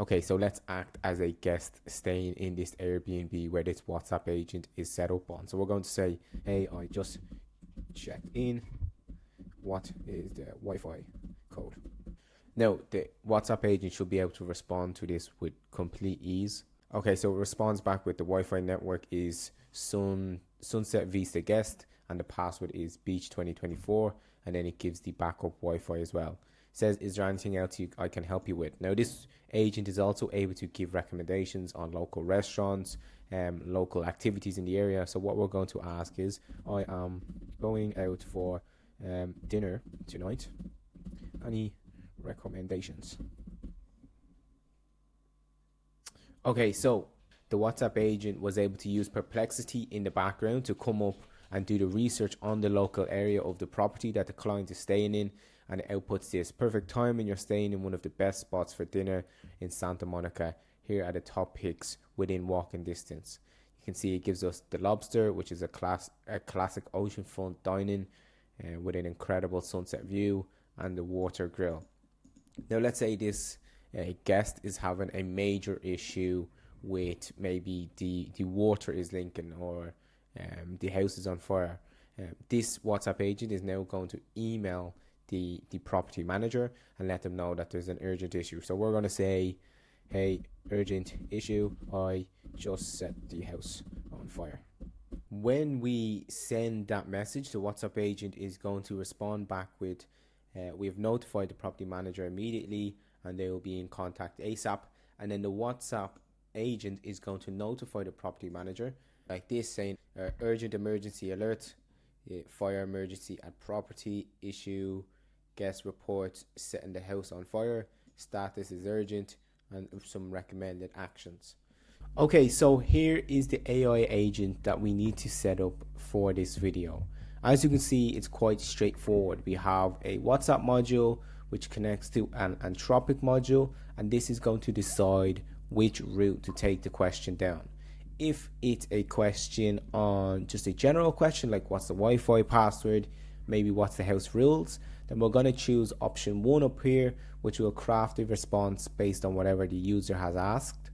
Okay, so let's act as a guest staying in this Airbnb where this WhatsApp agent is set up on. So we're going to say, hey, I just checked in. What is the Wi-Fi code? Now, the WhatsApp agent should be able to respond to this with complete ease. Okay, so it responds back with the Wi-Fi network is Sunset Vista Guest, and the password is Beach 2024, and then it gives the backup Wi-Fi as well. It says, is there anything else I can help you with? Now, this agent is also able to give recommendations on local restaurants, local activities in the area. So what we're going to ask is, I am going out for dinner tonight. Any recommendations? Okay, so the WhatsApp agent was able to use Perplexity in the background to come up and do the research on the local area of the property that the client is staying in, and it outputs this: perfect timing, you're staying in one of the best spots for dinner in Santa Monica. Here are the top picks within walking distance. You can see it gives us the Lobster, which is a classic oceanfront dining with an incredible sunset view, and the Water Grill. Now let's say this guest is having a major issue with maybe the water is leaking, or the house is on fire. This WhatsApp agent is now going to email the property manager and let them know that there's an urgent issue. So we're going to say, hey, urgent issue, I just set the house on fire. When we send that message, the WhatsApp agent is going to respond back with, we have notified the property manager immediately and they will be in contact ASAP. And then the WhatsApp agent is going to notify the property manager like this, saying urgent emergency alert, fire emergency at property, issue, guest report setting the house on fire, status is urgent, and some recommended actions. Okay, so here is the AI agent that we need to set up for this video. As you can see, it's quite straightforward. We have a WhatsApp module which connects to an Anthropic module, and this is going to decide which route to take the question down. If it's a question on just a general question like what's the Wi-Fi password, maybe what's the house rules, then we're going to choose option 1 up here, which will craft a response based on whatever the user has asked.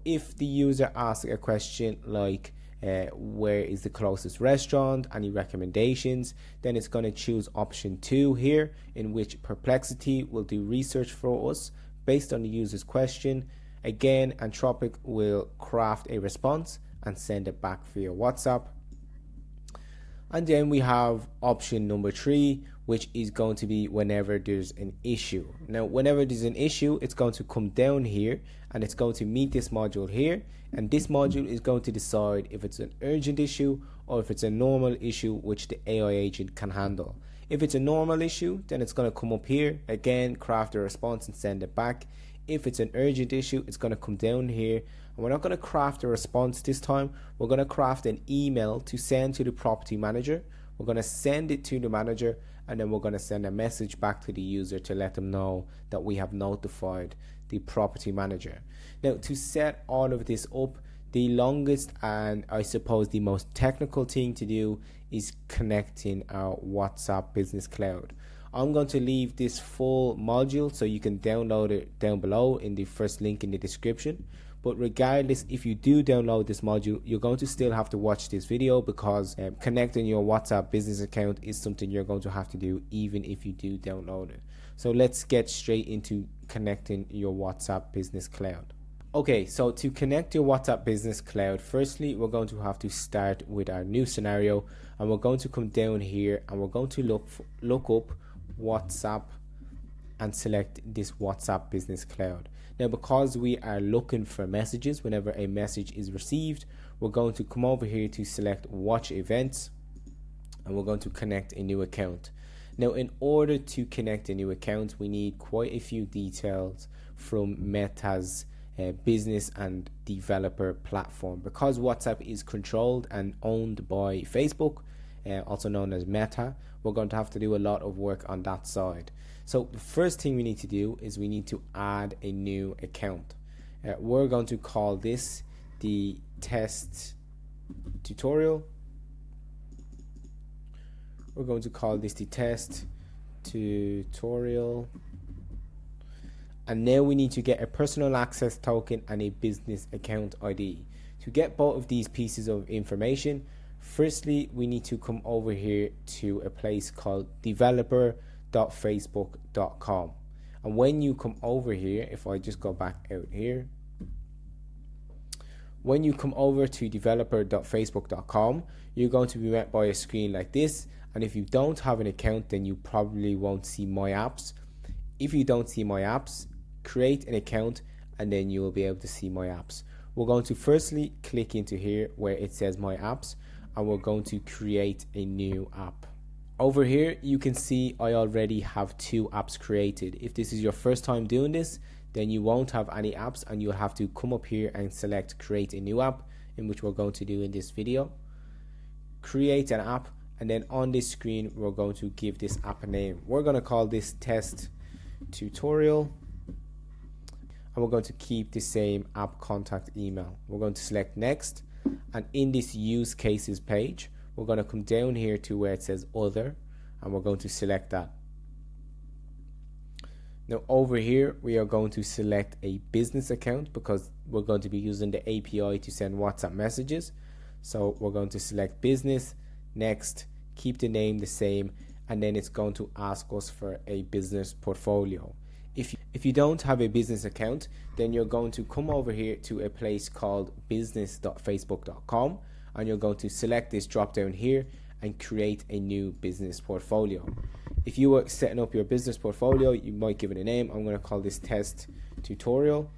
If the user asks a question like where is the closest restaurant, any recommendations, then it's going to choose option 2 here, in which Perplexity will do research for us based on the user's question. Again, Anthropic will craft a response and send it back via WhatsApp. And then we have option number 3, which is going to be whenever there's an issue. Now, whenever there's an issue, it's going to come down here and it's going to meet this module here. And this module is going to decide if it's an urgent issue or if it's a normal issue which the AI agent can handle. If it's a normal issue, then it's going to come up here, again, craft a response and send it back. If it's an urgent issue, it's going to come down here. And we're not going to craft a response this time. We're going to craft an email to send to the property manager. We're going to send it to the manager, and then we're going to send a message back to the user to let them know that we have notified the property manager. Now, to set all of this up, the longest and I suppose the most technical thing to do is connecting our WhatsApp Business Cloud. I'm going to leave this full module so you can download it down below in the first link in the description. But regardless, if you do download this module, you're going to still have to watch this video, because connecting your WhatsApp business account is something you're going to have to do even if you do download it. So let's get straight into connecting your WhatsApp Business Cloud. Okay, so to connect your WhatsApp Business Cloud, firstly, we're going to have to start with our new scenario, and we're going to come down here and we're going to look up WhatsApp and select this WhatsApp Business Cloud. Now, because we are looking for messages whenever a message is received, we're going to come over here to select watch events, and we're going to connect a new account. Now, in order to connect a new account, we need quite a few details from Meta's business and developer platform. Because WhatsApp is controlled and owned by Facebook, also known as Meta, we're going to have to do a lot of work on that side. So the first thing we need to do is we need to add a new account. We're going to call this the test tutorial. We're going to call this the test tutorial. And now we need to get a personal access token and a business account ID. To get both of these pieces of information, firstly, we need to come over here to a place called developer.facebook.com. And when you come over here, if I just go back out here, when you come over to developer.facebook.com, you're going to be met by a screen like this. And if you don't have an account, then you probably won't see My Apps. If you don't see My Apps, create an account and then you will be able to see My Apps. We're going to firstly click into here where it says My Apps, and we're going to create a new app. Over here, you can see I already have 2 apps created. If this is your first time doing this, then you won't have any apps and you'll have to come up here and select create a new app, in which we're going to do in this video. Create an app, and then on this screen, we're going to give this app a name. We're going to call this test tutorial, and we're going to keep the same app contact email. We're going to select next, and in this use cases page, we're going to come down here to where it says other, and we're going to select that. Now over here, we are going to select a business account because we're going to be using the API to send WhatsApp messages. So we're going to select business, next, keep the name the same, and then it's going to ask us for a business portfolio. If you don't have a business account, then you're going to come over here to a place called business.facebook.com, and you're going to select this drop down here and create a new business portfolio. If you were setting up your business portfolio, you might give it a name. I'm going to call this test tutorial.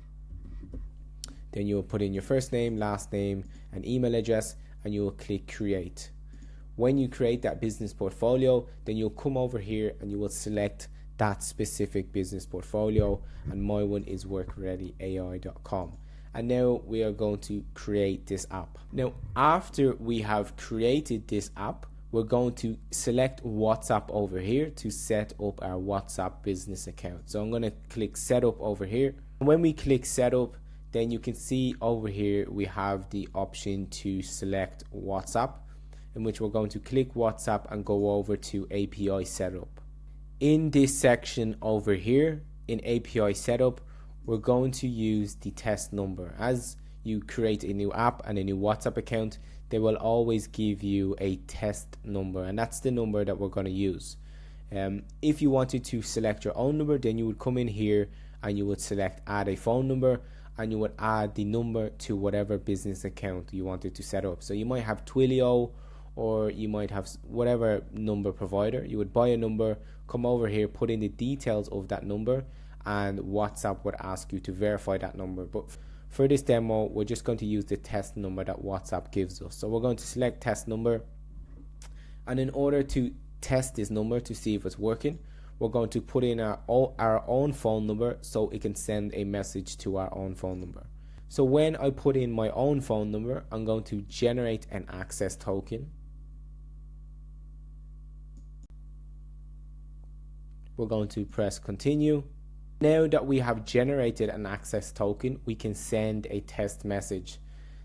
Then you'll put in your first name, last name, and email address, and you'll click create. When you create that business portfolio, then you'll come over here and you will select that specific business portfolio, and my one is workreadyai.com. And now we are going to create this app. Now, after we have created this app, we're going to select WhatsApp over here to set up our WhatsApp business account. So I'm going to click setup over here. And when we click setup, then you can see over here we have the option to select WhatsApp, in which we're going to click WhatsApp and go over to API setup. In this section over here in API setup, we're going to use the test number. As you create a new app and a new WhatsApp account, they will always give you a test number, and that's the number that we're going to use. If you wanted to select your own number, then you would come in here and you would select add a phone number, and you would add the number to whatever business account you wanted to set up. So you might have Twilio, or you might have whatever number provider. You would buy a number, come over here, put in the details of that number, and WhatsApp would ask you to verify that number. But for this demo, we're just going to use the test number that WhatsApp gives us. So we're going to select test number, and in order to test this number to see if it's working, we're going to put in our own phone number so it can send a message to our own phone number. So when I put in my own phone number, I'm going to generate an access token. We're going to press continue. Now that we have generated an access token, we can send a test message.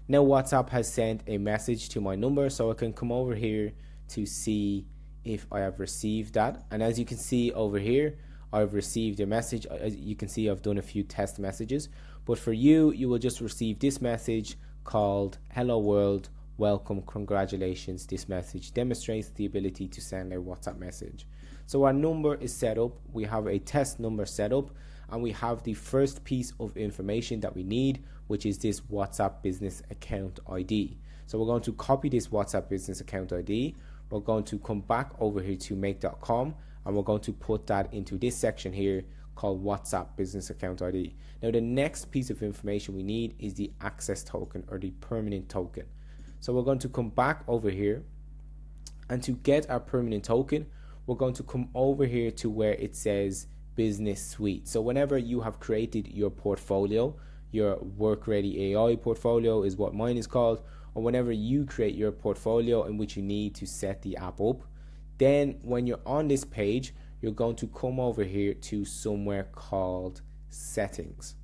Now WhatsApp has sent a message to my number, so I can come over here to see if I have received that. And as you can see over here, I've received a message. As you can see, I've done a few test messages. But for you, you will just receive this message called "Hello world, welcome, congratulations. This message demonstrates the ability to send a WhatsApp message." So our number is set up. We have a test number set up, and we have the first piece of information that we need, which is this WhatsApp business account ID. So we're going to copy this WhatsApp business account ID. We're going to come back over here to make.com, and we're going to put that into this section here called WhatsApp business account ID. Now the next piece of information we need is the access token, or the permanent token. So we're going to come back over here, and to get our permanent token, we're going to come over here to where it says business suite. So whenever you have created your portfolio, your Work Ready AI portfolio is what mine is called, or whenever you create your portfolio in which you need to set the app up, then when you're on this page, you're going to come over here to somewhere called settings.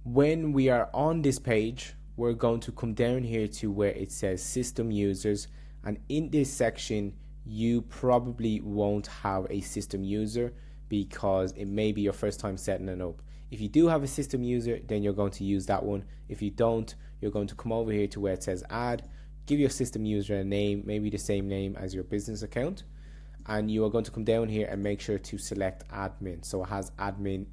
When we are on this page, we're going to come down here to where it says system users, and in this section you probably won't have a system user because it may be your first time setting it up. If you do have a system user, then you're going to use that one. If you don't, you're going to come over here to where it says add, give your system user a name, maybe the same name as your business account, and you are going to come down here and make sure to select admin, so it has admin,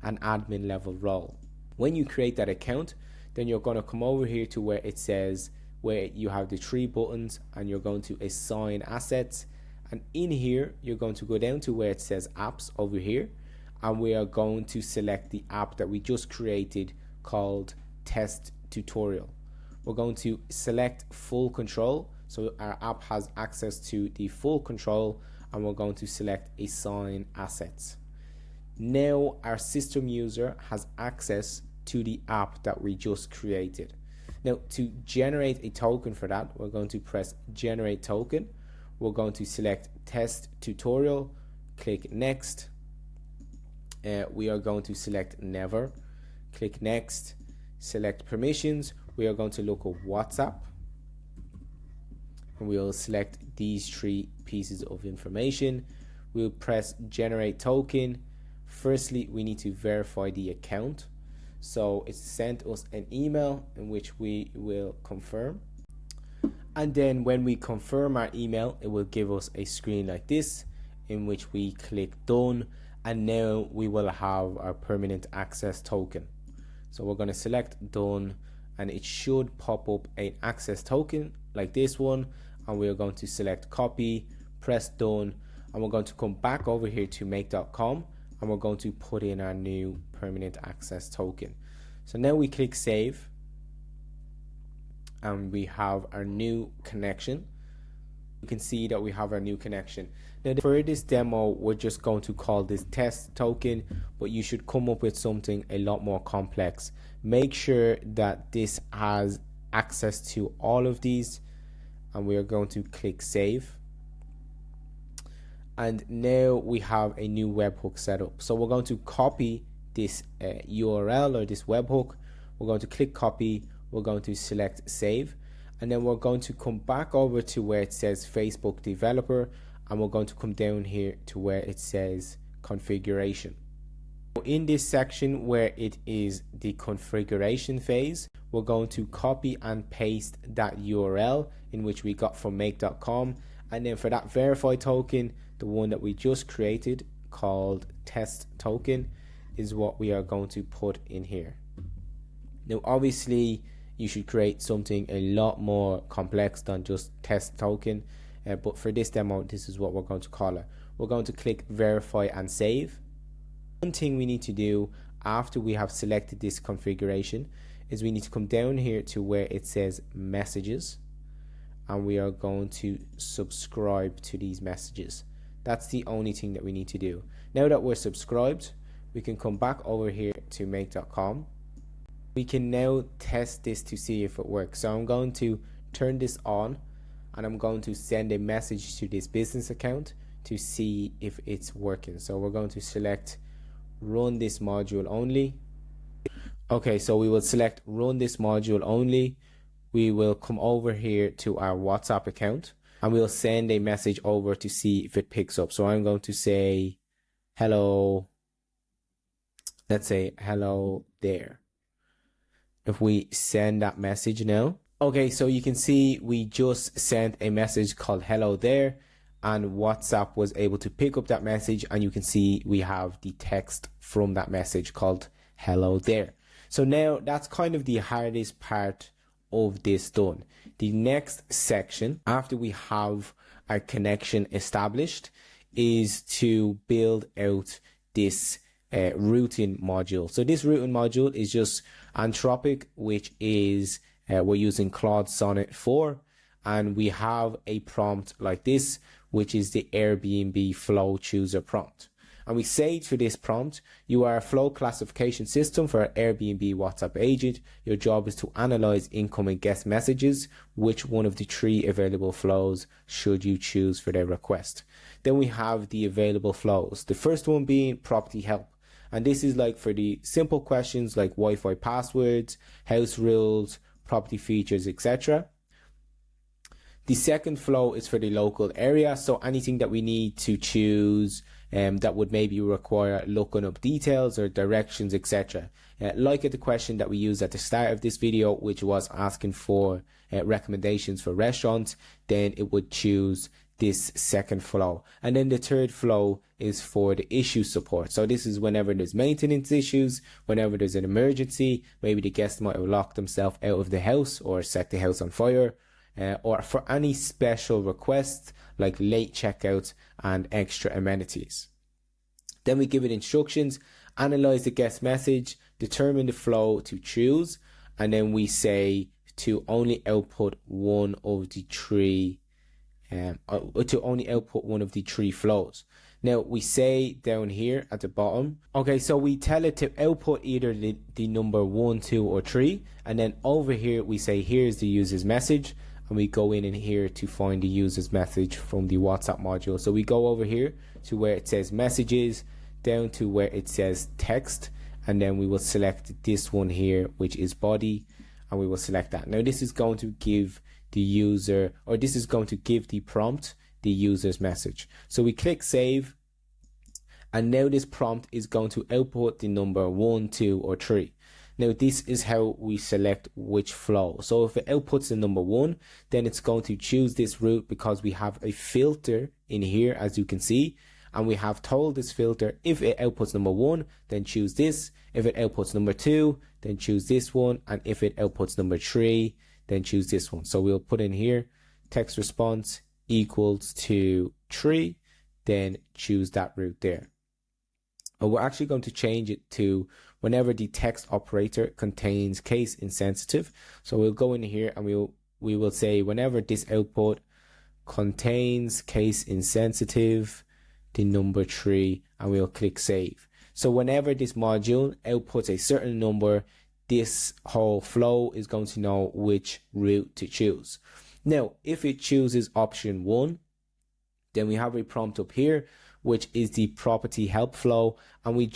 an admin level role. When you create that account, then you're going to come over here to where it says, where you have the 3 buttons, and you're going to assign assets, and in here you're going to go down to where it says apps over here, and we are going to select the app that we just created called test tutorial. We're going to select full control, so our app has access to the full control, and we're going to select assign assets. Now our system user has access to the app that we just created. Now to generate a token for that, we're going to press generate token. We're going to select test tutorial, click next. We are going to select never, click next, select permissions. We are going to look at WhatsApp, and we'll select these 3 pieces of information. We'll press generate token. Firstly, we need to verify the account, so it sent us an email in which we will confirm, and then when we confirm our email, it will give us a screen like this in which we click done, and now we will have our permanent access token. So we're going to select done, and it should pop up an access token like this one, and we're going to select copy, press done, and we're going to come back over here to make.com, and we're going to put in our new permanent access token. So now we click save, and we have our new connection. You can see that we have our new connection. Now for this demo, we're just going to call this test token, but you should come up with something a lot more complex. Make sure that this has access to all of these, and we are going to click save. And now we have a new webhook set up. So we're going to copy this URL or this webhook. We're going to click copy. We're going to select save, and then we're going to come back over to where it says Facebook developer, and we're going to come down here to where it says configuration. In this section where it is the configuration phase, we're going to copy and paste that URL in which we got from make.com, and then for that verify token, the one that we just created called test token is what we are going to put in here. Now obviously you should create something a lot more complex than just test token, but for this demo, this is what we're going to call it. We're going to click verify and save. One thing we need to do after we have selected this configuration is we need to come down here to where it says messages, and we are going to subscribe to these messages. That's the only thing that we need to do. Now that we're subscribed, we can come back over here to make.com. We can now test this to see if it works. So I'm going to turn this on, and I'm going to send a message to this business account to see if it's working. So we're going to select run this module only. Okay, so we will select run this module only. We will come over here to our WhatsApp account, and we'll send a message over to see if it picks up. So I'm going to say hello. Let's say hello there. If we send that message now, okay, so you can see we just sent a message called hello there, and WhatsApp was able to pick up that message, and you can see we have the text from that message called hello there. So now that's kind of the hardest part of this done. The next section after we have our connection established is to build out this routing module. So this routing module is just Anthropic, which is we're using Claude Sonnet 4, and we have a prompt like this, which is the Airbnb flow chooser prompt. And we say to this prompt, you are a flow classification system for an Airbnb WhatsApp agent. Your job is to analyze incoming guest messages. Which one of the 3 available flows should you choose for their request? Then we have the available flows. The first one being property help. And this is like for the simple questions like Wi-Fi passwords, house rules, property features, etc. The second flow is for the local area. So anything that we need to choose that would maybe require looking up details or directions, etc. Like at the question that we used at the start of this video, which was asking for recommendations for restaurants, then it would choose this second flow. And then the third flow is for the issue support. So this is whenever there's maintenance issues, whenever there's an emergency, maybe the guest might have locked themselves out of the house or set the house on fire, or for any special requests like late checkouts and extra amenities. Then we give it instructions, analyze the guest message, determine the flow to choose, and then we say to only output one of the three flows. Now we say down here at the bottom, okay, so we tell it to output either the number 1, 2, or 3, and then over here we say here's the user's message, and we go in here to find the user's message from the WhatsApp module. So we go over here to where it says messages, down to where it says text, and then we will select this one here, which is body, and we will select that. Now this is going to give the user, or this is going to give the prompt the user's message. So we click save, and now this prompt is going to output the number 1, 2, or 3. Now this is how we select which flow. So if it outputs the number 1, then it's going to choose this route because we have a filter in here, as you can see, and we have told this filter, if it outputs number 1, then choose this. If it outputs number 2, then choose this one, and if it outputs number 3, then choose this one. So we'll put in here text response equals to 3, then choose that route there. And we're actually going to change it to whenever the text operator contains case insensitive. So we'll go in here and we will say whenever this output contains case insensitive, the number 3, and we'll click save. So whenever this module outputs a certain number, this whole flow is going to know which route to choose. Now, if it chooses option 1, then we have a prompt up here, which is the property help flow, and we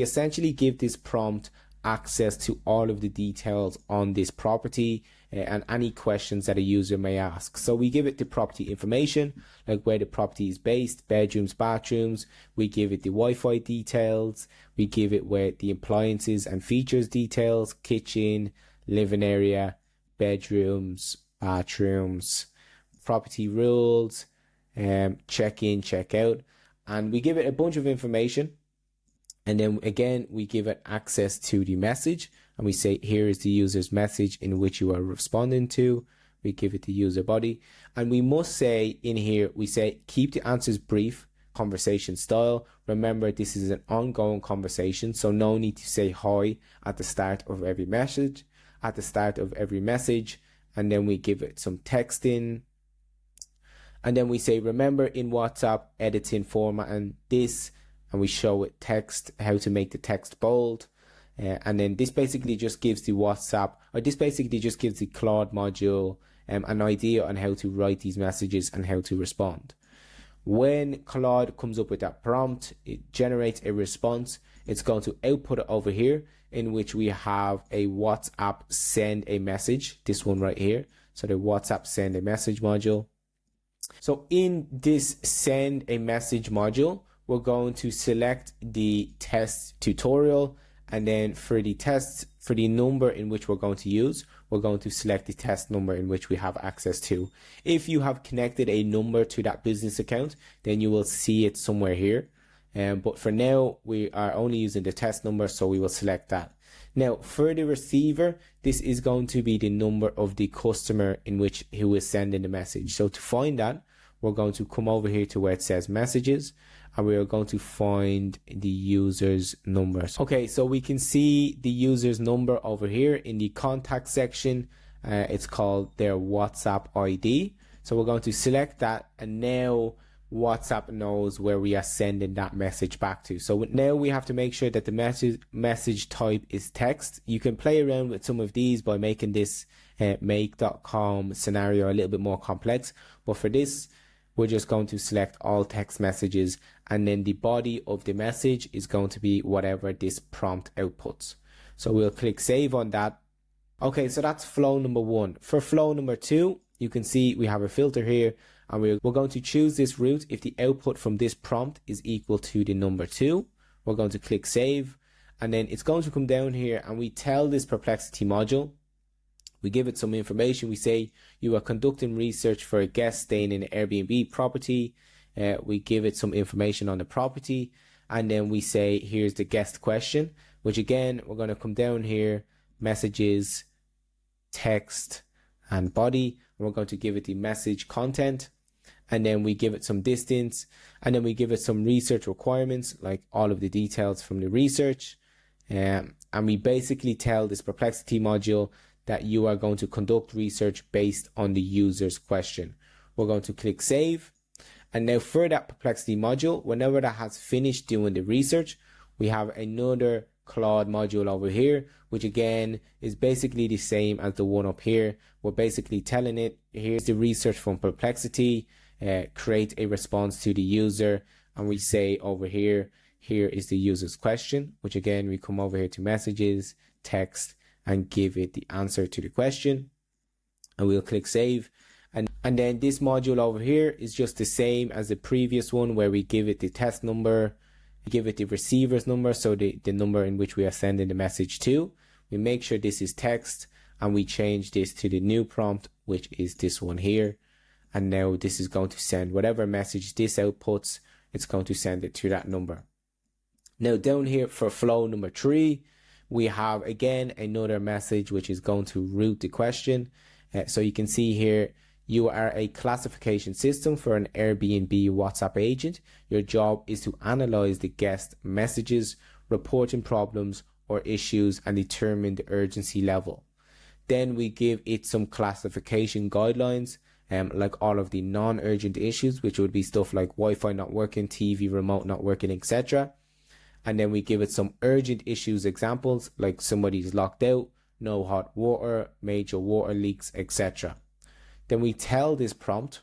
essentially give this prompt access to all of the details on this property and any questions that a user may ask. So we give it the property information, like where the property is based, bedrooms, bathrooms. We give it the Wi-Fi details. We give it where the appliances and features details, kitchen, living area, bedrooms, bathrooms, property rules, check in, check out. And we give it a bunch of information. And then again, we give it access to the message, and we say, here is the user's message in which you are responding to. We give it the user body, and we must say in here, we say, keep the answers brief, conversation style. Remember, this is an ongoing conversation, so no need to say hi at the start of every message, and then we give it some text in. And then we say, remember in WhatsApp, editing format and this, and we show it text, how to make the text bold. And then this basically just gives the Claude module an idea on how to write these messages and how to respond. When Claude comes up with that prompt, it generates a response. It's going to output it over here, in which we have a WhatsApp send a message, this one right here. So the WhatsApp send a message module. So in this send a message module, we're going to select the test tutorial, and then for the tests, for the number in which we're going to use, we're going to select the test number in which we have access to. If you have connected a number to that business account, then you will see it somewhere here. But for now, we are only using the test number, so we will select that. Now, for the receiver, this is going to be the number of the customer who is sending the message. So to find that, we're going to come over here to where it says messages, and we are going to find the user's number. Okay, so we can see the user's number over here in the contact section. It's called their WhatsApp ID. So we're going to select that, and now WhatsApp knows where we are sending that message back to. So now we have to make sure that the message type is text. You can play around with some of these by making this make.com scenario a little bit more complex, but for this, we're just going to select all text messages, and then the body of the message is going to be whatever this prompt outputs. So we'll click save on that. Okay, so that's flow number 1. For flow number 2, you can see we have a filter here, and we're going to choose this route if the output from this prompt is equal to the number 2. We're going to click save, and then it's going to come down here, and we tell this Perplexity module, we give it some information. We say you are conducting research for a guest staying in an Airbnb property. We give it some information on the property, and then we say here's the guest question, which again we're going to come down here, messages, text and body, and we're going to give it the message content, and then we give it some distance, and then we give it some research requirements like all of the details from the research, and we basically tell this Perplexity module that you are going to conduct research based on the user's question. We're going to click save, and now for that Perplexity module, whenever that has finished doing the research, we have another Claude module over here, which again is basically the same as the one up here. We're basically telling it, here's the research from Perplexity, create a response to the user, and we say over here, here is the user's question, which again we come over here to messages, text, and give it the answer to the question, and we'll click save. And then this module over here is just the same as the previous one, where we give it the test number, we give it the receiver's number, so the number in which we are sending the message to. We make sure this is text, and we change this to the new prompt, which is this one here. And now this is going to send whatever message this outputs, it's going to send it to that number. Now down here for flow number 3, we have again another message which is going to route the question. So you can see here, you are a classification system for an Airbnb WhatsApp agent. Your job is to analyze the guest messages, reporting problems or issues, and determine the urgency level. Then we give it some classification guidelines, like all of the non-urgent issues, which would be stuff like Wi-Fi not working, TV remote not working, etc. And then we give it some urgent issues examples, like somebody's locked out, no hot water, major water leaks, etc. Then we tell this prompt,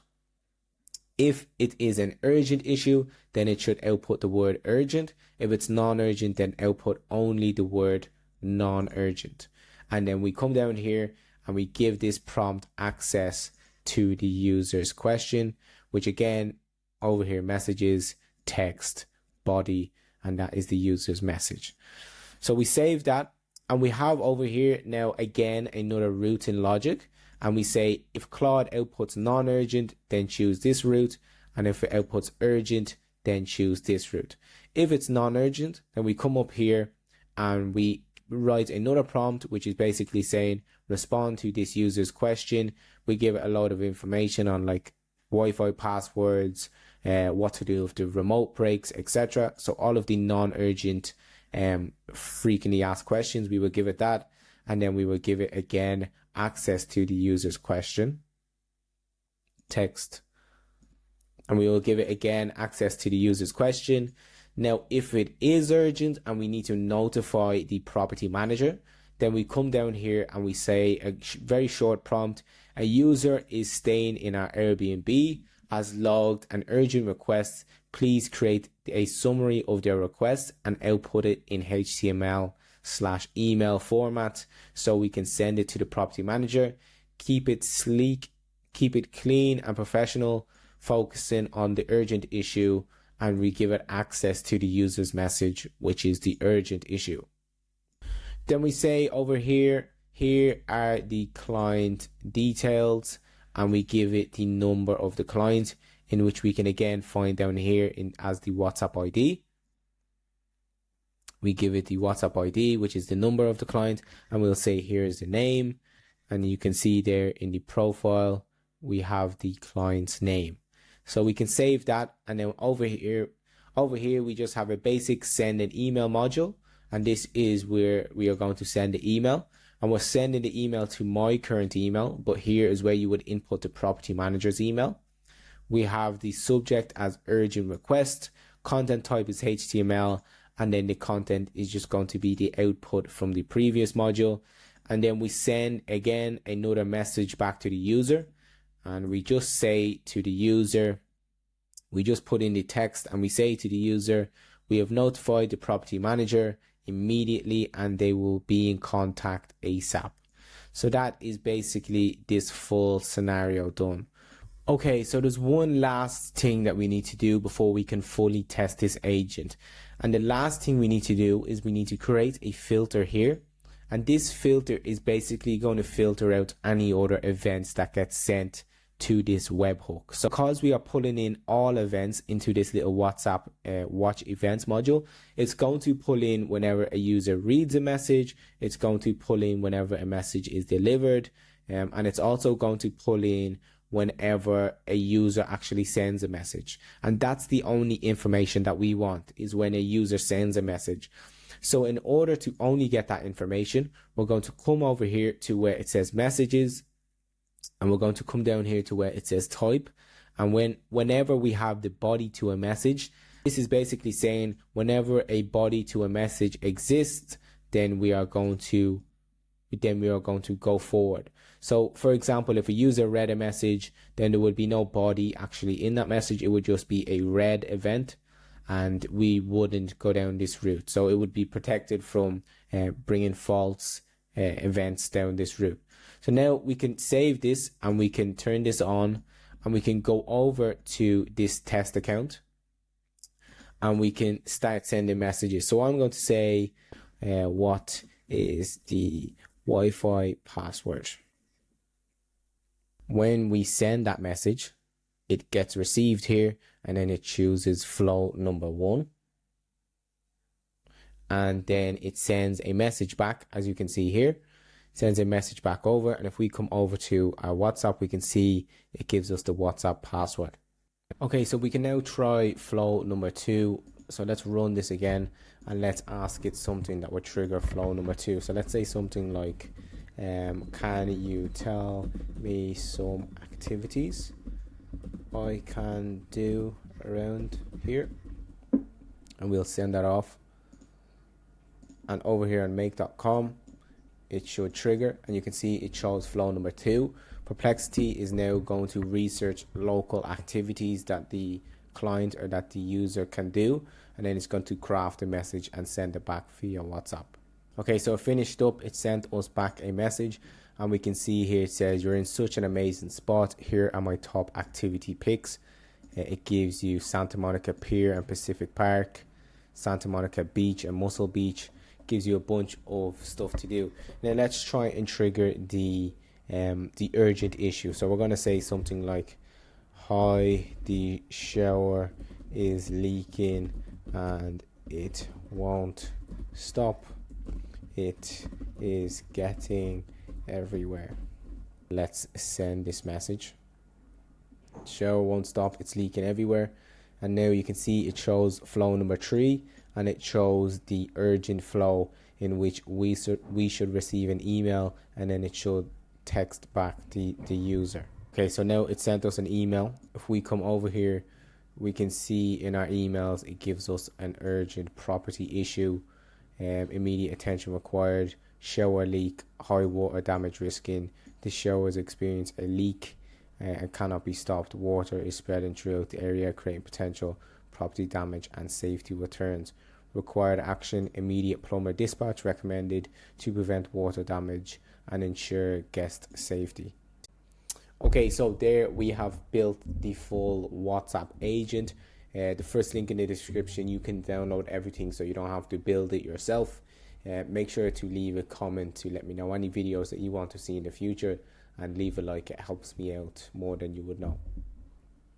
if it is an urgent issue, then it should output the word urgent. If it's non-urgent, then output only the word non-urgent. And then we come down here and we give this prompt access to the user's question, which again, over here, messages, text, body, and that is the user's message. So we save that, and we have over here now again another routing logic, and we say if Claude outputs non-urgent, then choose this route, and if it outputs urgent, then choose this route. If it's non-urgent, then we come up here and we write another prompt, which is basically saying respond to this user's question. We give it a lot of information on like Wi-Fi passwords, what to do if the remote breaks, etc. So all of the non-urgent frequently asked questions, we will give it that, and then we will give it again access to the user's question, text, and we will give it again access to the user's question. Now if it is urgent and we need to notify the property manager, then we come down here and we say a very short prompt, a user is staying in our Airbnb, has logged an urgent request, please create a summary of their request and output it in HTML/email format so we can send it to the property manager. Keep it sleek, keep it clean and professional, focusing on the urgent issue, and we give it access to the user's message, which is the urgent issue. Then we say over here, here are the client details, and we give it the number of the client, in which we can again find down here as the WhatsApp ID. We give it the WhatsApp ID, which is the number of the client, and we'll say here is the name, and you can see there in the profile we have the client's name. So we can save that, and then over here we just have a basic send an email module, and this is where we are going to send the email, and we're sending the email to my current email, but here is where you would input the property manager's email. We have the subject as urgent request, content type is HTML, and then the content is just going to be the output from the previous module. And then we send again another message back to the user, and we just say to the user, we just put in the text and we say to the user, we have notified the property manager immediately and they will be in contact ASAP. So that is basically this full scenario done. Okay, so there's one last thing that we need to do before we can fully test this agent. And the last thing we need to do is we need to create a filter here. And this filter is basically going to filter out any other events that get sent to this webhook. So because we are pulling in all events into this little WhatsApp watch events module, it's going to pull in whenever a user reads a message. It's going to pull in whenever a message is delivered. And it's also going to pull in whenever a user actually sends a message. And that's the only information that we want, is when a user sends a message. So in order to only get that information, we're going to come over here to where it says messages, and we're going to come down here to where it says type. And whenever we have the body to a message, this is basically saying whenever a body to a message exists, then we are going to go forward. So for example, if a user read a message, then there would be no body actually in that message. It would just be a read event, and we wouldn't go down this route. So it would be protected from bringing false events down this route. So now we can save this, and we can turn this on, and we can go over to this test account, and we can start sending messages. So I'm going to say, what is the Wi-Fi password? When we send that message, it gets received here, and then it chooses flow number 1. And then it sends a message back, as you can see here. It sends a message back over, and if we come over to our WhatsApp, we can see it gives us the WhatsApp password. Okay, so we can now try flow number 2. So let's run this again, and let's ask it something that would trigger flow number 2. So let's say something like, can you tell me some activities I can do around here? And we'll send that off. And over here on make.com, it should trigger, and you can see it shows flow number 2. Perplexity is now going to research local activities that the client or that the user can do, and then it's going to craft a message and send it back via WhatsApp. Okay, so it finished up. It sent us back a message, and we can see here it says, you're in such an amazing spot. Here are my top activity picks. It gives you Santa Monica Pier and Pacific Park, Santa Monica Beach and Muscle Beach. Gives you a bunch of stuff to do. Now let's try and trigger the urgent issue. So we're going to say something like, hi, the shower is leaking and it won't stop. It is getting everywhere. Let's send this message. Shower won't stop, it's leaking everywhere. And now you can see it shows flow number 3, and it shows the urgent flow in which we should receive an email, and then it should text back the user. Okay, so now it sent us an email. If we come over here, we can see in our emails it gives us an urgent property issue, immediate attention required, shower leak, high water damage risking. The shower has experienced a leak and cannot be stopped. Water is spreading throughout the area, creating potential property damage and safety returns. Required action, immediate plumber dispatch recommended to prevent water damage and ensure guest safety. Okay, so there we have built the full WhatsApp agent. The first link in the description, you can download everything so you don't have to build it yourself. Make sure to leave a comment to let me know any videos that you want to see in the future, and leave a like. It helps me out more than you would know.